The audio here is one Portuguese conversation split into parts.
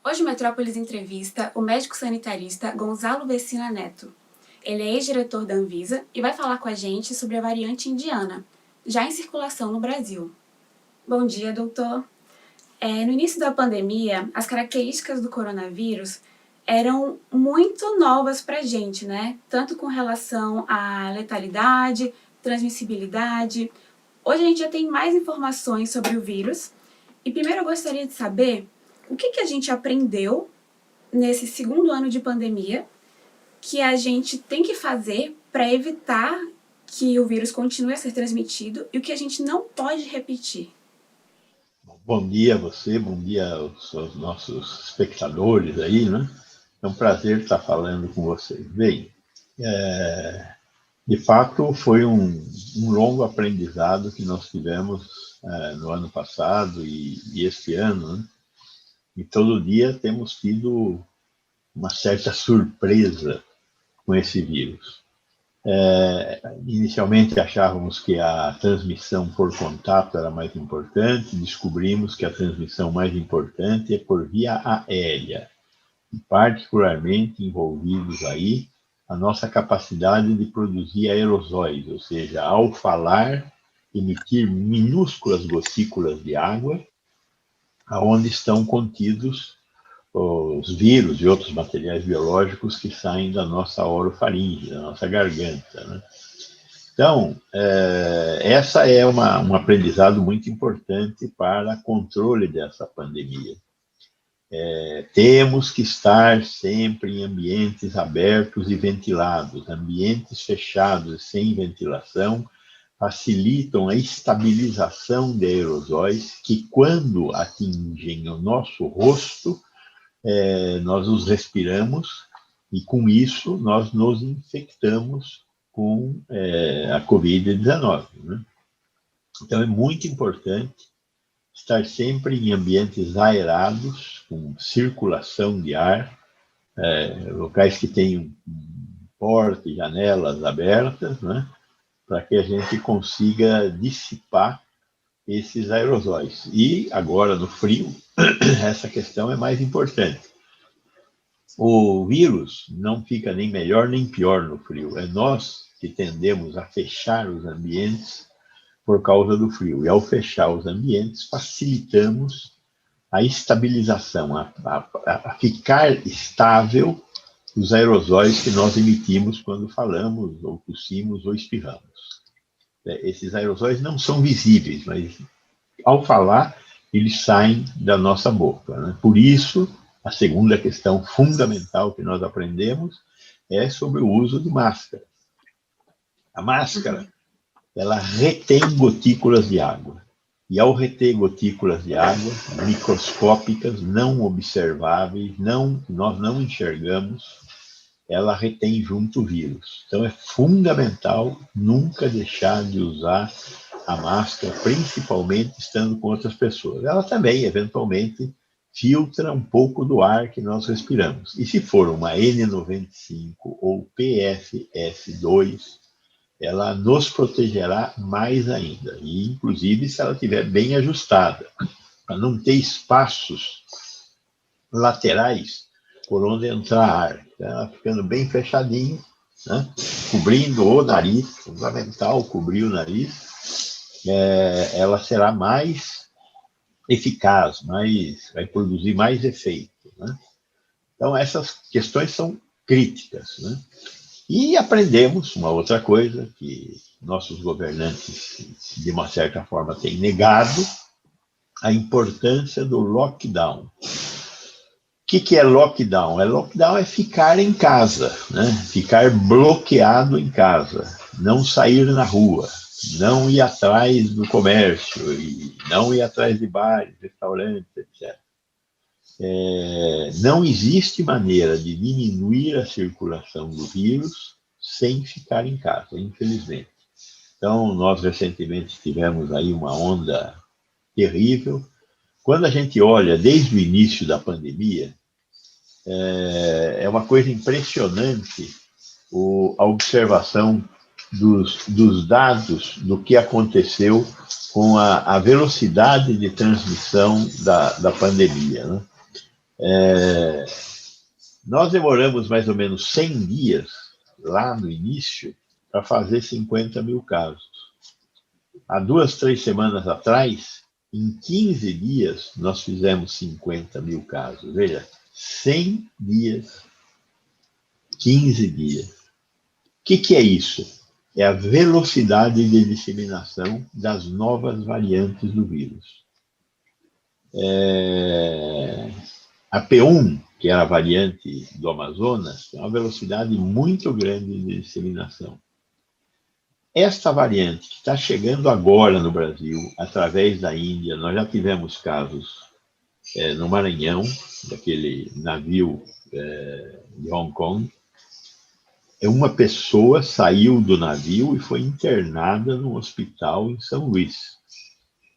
Hoje o Metrópolis entrevista o médico sanitarista Gonzalo Vecina Neto. Ele é ex-diretor da Anvisa e vai falar com a gente sobre a variante indiana, já em circulação no Brasil. Bom dia, doutor. No início da pandemia, as características do coronavírus eram muito novas para a gente, né? Tanto com relação à letalidade, transmissibilidade. Hoje a gente já tem mais informações sobre o vírus. E primeiro eu gostaria de saber o que a gente aprendeu nesse segundo ano de pandemia que a gente tem que fazer para evitar que o vírus continue a ser transmitido e o que a gente não pode repetir. Bom dia a você, bom dia aos nossos espectadores aí, né? É um prazer estar falando com vocês. Bem, de fato foi um longo aprendizado que nós tivemos no ano passado e este ano, né? E todo dia temos tido uma certa surpresa com esse vírus. Inicialmente achávamos que a transmissão por contato era mais importante, descobrimos que a transmissão mais importante é por via aérea, e particularmente envolvidos aí a nossa capacidade de produzir aerosóis, ou seja, ao falar, emitir minúsculas gotículas de água, aonde estão contidos os vírus e outros materiais biológicos que saem da nossa orofaringe, da nossa garganta, né? Então, essa é um aprendizado muito importante para controle dessa pandemia. Temos que estar sempre em ambientes abertos e ventilados. Ambientes fechados e sem ventilação facilitam a estabilização de aerosóis que, quando atingem o nosso rosto, nós os respiramos e, com isso, nós nos infectamos com a Covid-19, né? Então, é muito importante estar sempre em ambientes aerados, com circulação de ar, locais que tenham porta e janelas abertas, né? Para que a gente consiga dissipar esses aerosóis. E agora, no frio, essa questão é mais importante. O vírus não fica nem melhor nem pior no frio. É nós que tendemos a fechar os ambientes por causa do frio. E ao fechar os ambientes, facilitamos a estabilização, a ficar estável os aerosóis que nós emitimos quando falamos, ou tossimos, ou espirramos. Esses aerosóis não são visíveis, mas ao falar, eles saem da nossa boca, né? Por isso, a segunda questão fundamental que nós aprendemos é sobre o uso de máscara. A máscara, ela retém gotículas de água. E ao reter gotículas de água microscópicas, não observáveis, nós não enxergamos, ela retém junto o vírus. Então, é fundamental nunca deixar de usar a máscara, principalmente estando com outras pessoas. Ela também, eventualmente, filtra um pouco do ar que nós respiramos. E se for uma N95 ou PFF2, ela nos protegerá mais ainda. E, inclusive, se ela estiver bem ajustada, para não ter espaços laterais por onde entrar ar. Então, ela ficando bem fechadinho, né? Cobrindo o nariz, fundamental cobrir o nariz, ela será mais eficaz, vai produzir mais efeito, né? Então, essas questões são críticas, né? E aprendemos uma outra coisa que nossos governantes, de uma certa forma, têm negado, a importância do lockdown. O que é lockdown? Lockdown é ficar em casa, né? Ficar bloqueado em casa, não sair na rua, não ir atrás do comércio, e não ir atrás de bares, restaurantes, etc. Não existe maneira de diminuir a circulação do vírus sem ficar em casa, infelizmente. Então, nós recentemente tivemos aí uma onda terrível. Quando a gente olha desde o início da pandemia, é uma coisa impressionante a observação dos dados do que aconteceu com a velocidade de transmissão da pandemia, né? Nós demoramos mais ou menos 100 dias, lá no início, para fazer 50 mil casos. Há 2, 3 semanas atrás, em 15 dias, nós fizemos 50 mil casos. Veja, 100 dias, 15 dias. O que é isso? É a velocidade de disseminação das novas variantes do vírus. A P1, que era a variante do Amazonas, tem uma velocidade muito grande de disseminação. Esta variante que está chegando agora no Brasil, através da Índia, nós já tivemos casos no Maranhão, daquele navio de Hong Kong. Uma pessoa saiu do navio e foi internada no hospital em São Luís.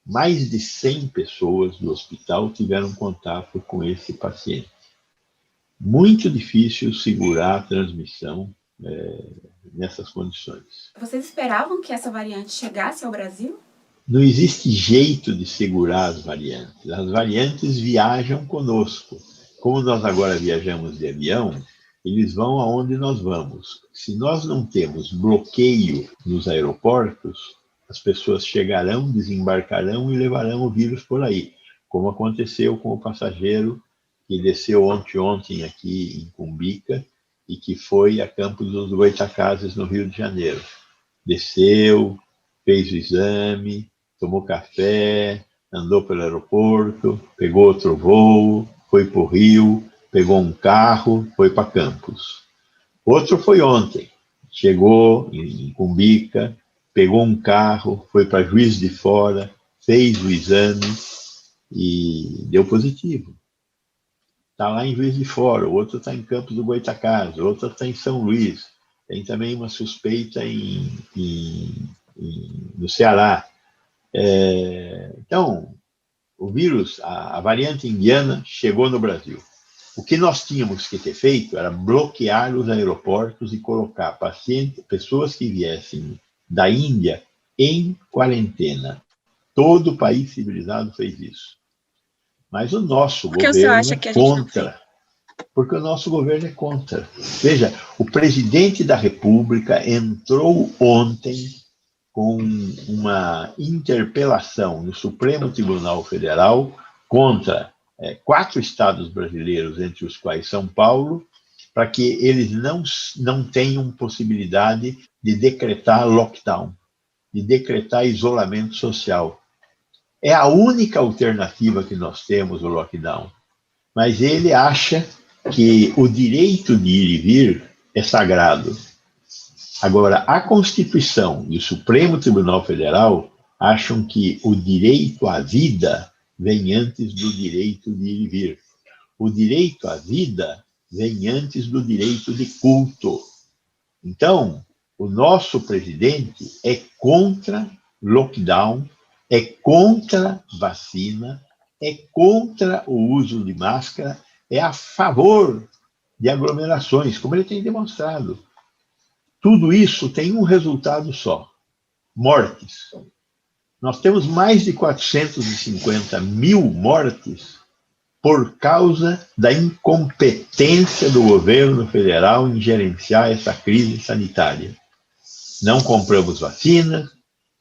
Mais de 100 pessoas do hospital tiveram contato com esse paciente. Muito difícil segurar a transmissão nessas condições. Vocês esperavam que essa variante chegasse ao Brasil? Não existe jeito de segurar as variantes. As variantes viajam conosco. Como nós agora viajamos de avião, eles vão aonde nós vamos. Se nós não temos bloqueio nos aeroportos, as pessoas chegarão, desembarcarão e levarão o vírus por aí, como aconteceu com o passageiro que desceu ontem aqui em Cumbica e que foi a Campos dos Goytacazes, no Rio de Janeiro. Desceu, fez o exame, tomou café, andou pelo aeroporto, pegou outro voo, foi para o Rio, pegou um carro, foi para Campos. Outro foi ontem, chegou em Cumbica, pegou um carro, foi para Juiz de Fora, fez o exame e deu positivo. Está lá em Juiz de Fora, o outro está em Campos do Goytacazes, o outro está em São Luís. Tem também uma suspeita no Ceará. Então, o vírus, a variante indiana, chegou no Brasil. O que nós tínhamos que ter feito era bloquear os aeroportos e colocar pessoas que viessem da Índia em quarentena. Todo país civilizado fez isso. Mas o nosso governo é contra. Porque o nosso governo é contra. Veja, o presidente da República entrou ontem com uma interpelação no Supremo Tribunal Federal contra 4 estados brasileiros, entre os quais São Paulo, para que eles não tenham possibilidade de decretar lockdown, de decretar isolamento social. É a única alternativa que nós temos, o lockdown. Mas ele acha que o direito de ir e vir é sagrado. Agora, a Constituição e o Supremo Tribunal Federal acham que o direito à vida vem antes do direito de ir e vir. O direito à vida vem antes do direito de culto. Então, o nosso presidente é contra lockdown, é contra vacina, é contra o uso de máscara, é a favor de aglomerações, como ele tem demonstrado. Tudo isso tem um resultado só: mortes. Nós temos mais de 450 mil mortes por causa da incompetência do governo federal em gerenciar essa crise sanitária. Não compramos vacinas,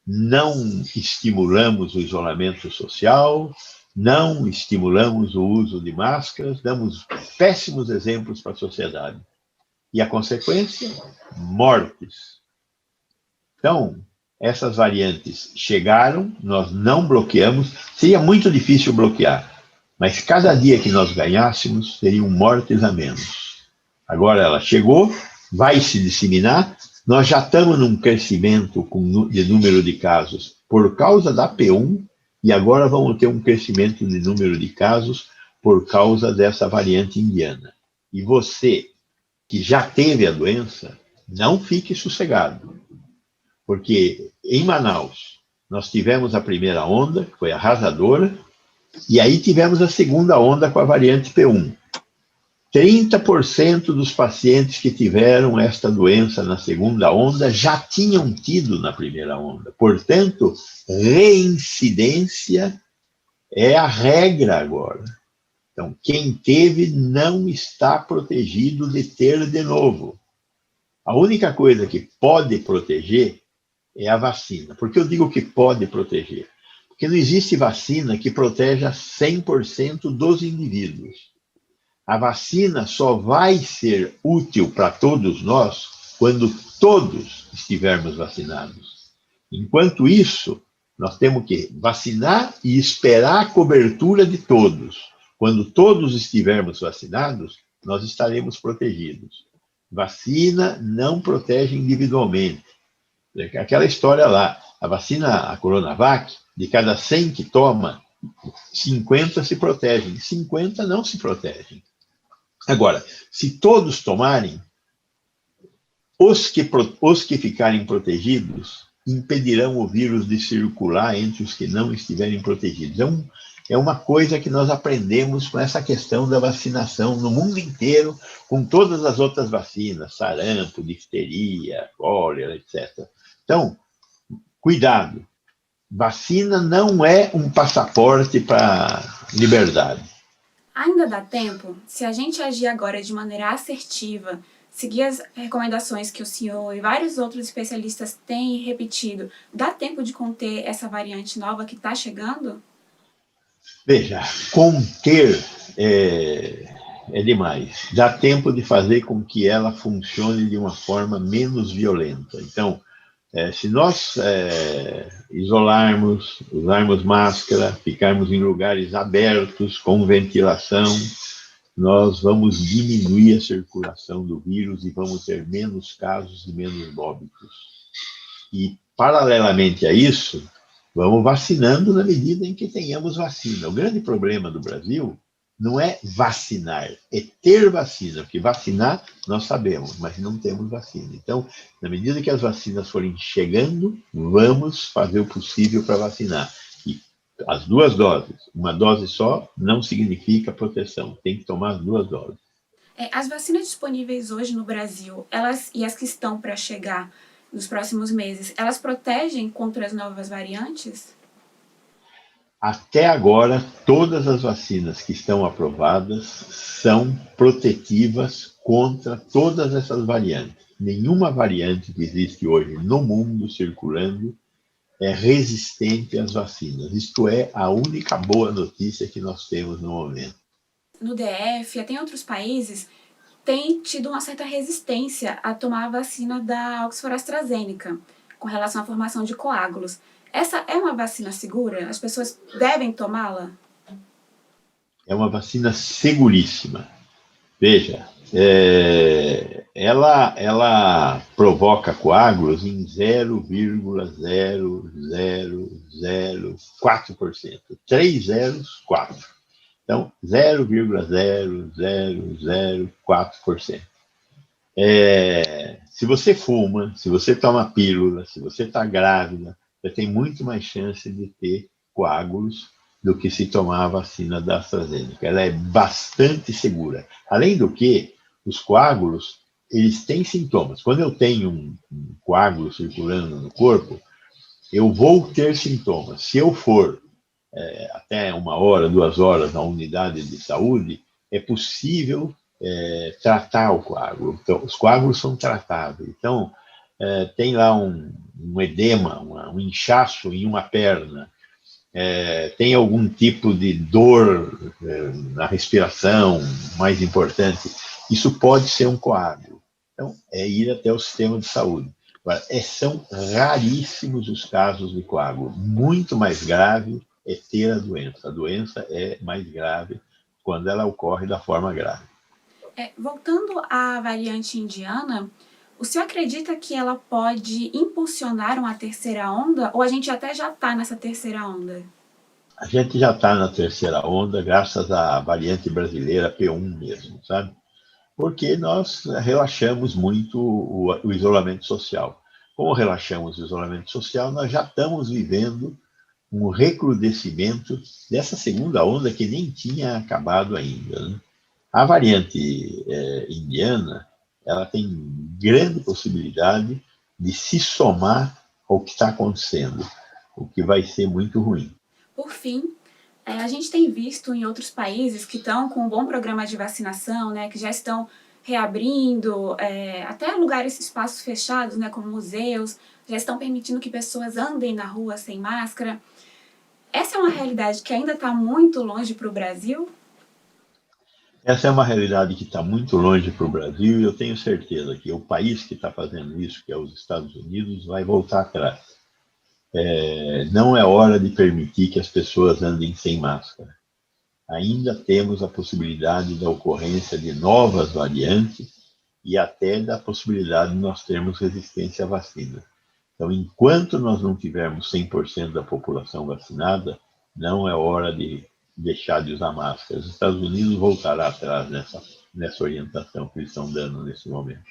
não estimulamos o isolamento social, não estimulamos o uso de máscaras, damos péssimos exemplos para a sociedade. E a consequência? Mortes. Então, essas variantes chegaram, nós não bloqueamos, seria muito difícil bloquear, mas cada dia que nós ganhássemos, seriam mortes a menos. Agora ela chegou, vai se disseminar, nós já estamos num crescimento de número de casos por causa da P1, e agora vamos ter um crescimento de número de casos por causa dessa variante indiana. E você, que já teve a doença, não fique sossegado. Porque em Manaus, nós tivemos a primeira onda, que foi arrasadora, e aí tivemos a segunda onda com a variante P1. 30% dos pacientes que tiveram esta doença na segunda onda já tinham tido na primeira onda. Portanto, reincidência é a regra agora. Então, quem teve não está protegido de ter de novo. A única coisa que pode proteger é a vacina. Por que eu digo que pode proteger? Porque não existe vacina que proteja 100% dos indivíduos. A vacina só vai ser útil para todos nós quando todos estivermos vacinados. Enquanto isso, nós temos que vacinar e esperar a cobertura de todos. Quando todos estivermos vacinados, nós estaremos protegidos. Vacina não protege individualmente. Aquela história lá, a vacina, a Coronavac, de cada 100 que toma, 50 se protegem, 50 não se protegem. Agora, se todos tomarem, os que ficarem protegidos impedirão o vírus de circular entre os que não estiverem protegidos. É uma coisa que nós aprendemos com essa questão da vacinação no mundo inteiro, com todas as outras vacinas, sarampo, difteria, cólera, etc. Então, cuidado. Vacina não é um passaporte para liberdade. Ainda dá tempo, se a gente agir agora de maneira assertiva, seguir as recomendações que o senhor e vários outros especialistas têm repetido, dá tempo de conter essa variante nova que está chegando? Veja, conter é demais. Dá tempo de fazer com que ela funcione de uma forma menos violenta. Então, se nós isolarmos, usarmos máscara, ficarmos em lugares abertos, com ventilação, nós vamos diminuir a circulação do vírus e vamos ter menos casos e menos óbitos. E, paralelamente a isso, vamos vacinando na medida em que tenhamos vacina. O grande problema do Brasil não é vacinar, é ter vacina, porque vacinar nós sabemos, mas não temos vacina. Então, na medida que as vacinas forem chegando, vamos fazer o possível para vacinar. E as 2 doses, uma dose só não significa proteção, tem que tomar as 2 doses. As vacinas disponíveis hoje no Brasil, elas e as que estão para chegar nos próximos meses, elas protegem contra as novas variantes? Até agora, todas as vacinas que estão aprovadas são protetivas contra todas essas variantes. Nenhuma variante que existe hoje no mundo circulando é resistente às vacinas. Isto é a única boa notícia que nós temos no momento. No DF, até em outros países, tem tido uma certa resistência a tomar a vacina da Oxford AstraZeneca, com relação à formação de coágulos. Essa é uma vacina segura? As pessoas devem tomá-la? É uma vacina seguríssima. Veja, ela provoca coágulos em 0,0004%. 3 zeros, 4. Então, 0,0004%. Se você fuma, se você toma pílula, se você está grávida, você tem muito mais chance de ter coágulos do que se tomar a vacina da AstraZeneca. Ela é bastante segura. Além do que, os coágulos, eles têm sintomas. Quando eu tenho um coágulo circulando no corpo, eu vou ter sintomas. Se eu for até 1 hora, 2 horas na unidade de saúde, é possível tratar o coágulo. Então, os coágulos são tratáveis. Então, tem lá um edema, um inchaço em uma perna, tem algum tipo de dor na respiração, mais importante, isso pode ser um coágulo. Então, é ir até o sistema de saúde. Agora, são raríssimos os casos de coágulo. Muito mais grave é ter a doença. A doença é mais grave quando ela ocorre da forma grave. Voltando à variante indiana, o senhor acredita que ela pode impulsionar uma terceira onda? Ou a gente até já está nessa terceira onda? A gente já está na terceira onda, graças à variante brasileira P1 mesmo, sabe? Porque nós relaxamos muito o isolamento social. Como relaxamos o isolamento social, nós já estamos vivendo um recrudescimento dessa segunda onda que nem tinha acabado ainda, né? A variante indiana, ela tem grande possibilidade de se somar ao que está acontecendo, o que vai ser muito ruim. Por fim, A gente tem visto em outros países que estão com um bom programa de vacinação, né, que já estão reabrindo, até lugares, espaços fechados, né, como museus, já estão permitindo que pessoas andem na rua sem máscara. Essa é uma realidade que ainda está muito longe para o Brasil? Essa é uma realidade que está muito longe para o Brasil e eu tenho certeza que o país que está fazendo isso, que é os Estados Unidos, vai voltar atrás. Não é hora de permitir que as pessoas andem sem máscara. Ainda temos a possibilidade da ocorrência de novas variantes e até da possibilidade de nós termos resistência à vacina. Então, enquanto nós não tivermos 100% da população vacinada, não é hora de deixar de usar máscara. Os Estados Unidos voltará atrás nessa orientação que eles estão dando nesse momento.